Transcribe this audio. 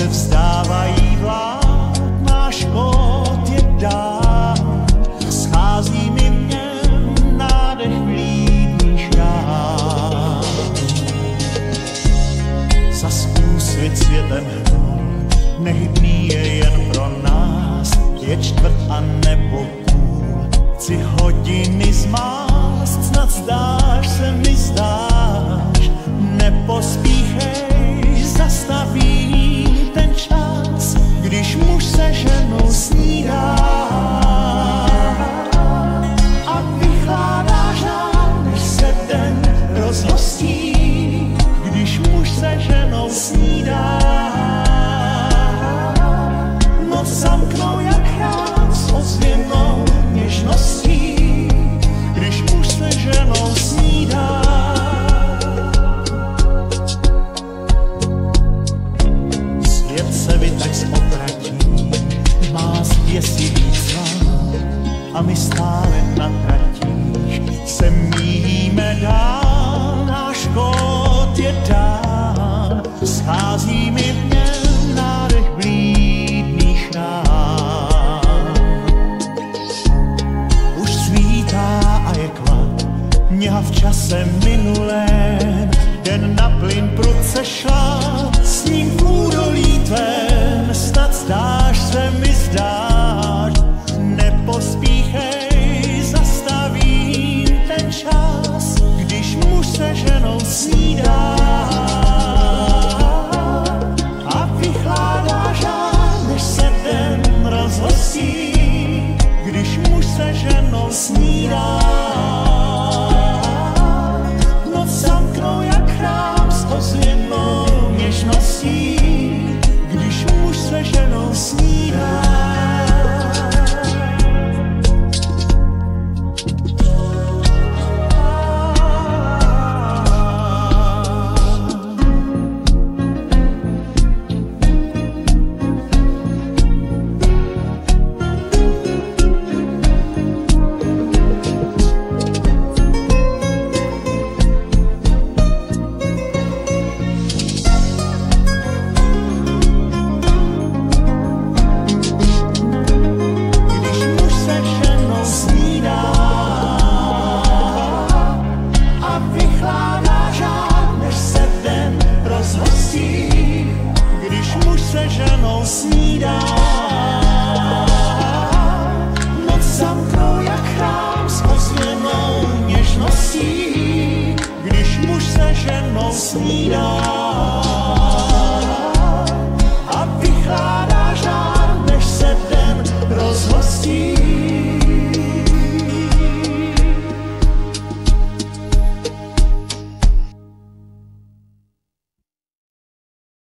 se vzdávají vlád, náš kód je dán. Schází mi v něm nádech vlídný šrám. Zas úsvit světem hnul, nehybný je jen pro nás. Je čtvrt a nebo půl, chci hodiny zmást. Snad zdáš se mi, zdáš, nepospíchej, zastavím ten čas, když muž se ženou snídá. A vychládá žár, než se den rozhostí, když muž se ženou snídá. Noc zamknou jak chrám s ozvěnou něžností, když muž se ženou snídá. Svět se vytač z obratí, má zděsivý cvak a my stále na tratích se míjíme dál. Náš kód je dán, schází mi v něm nádech vlídných rán. Už svítá a je klad, mňa v čase minulém, den na plyn prudce šla, s ním v údolí tvém, snad zdáš se mi, zdáš, nepospíchej, zastavím ten čas, když muž se ženou snídá. A vychládá žár, než se den rozhostí, když muž se ženou snídá.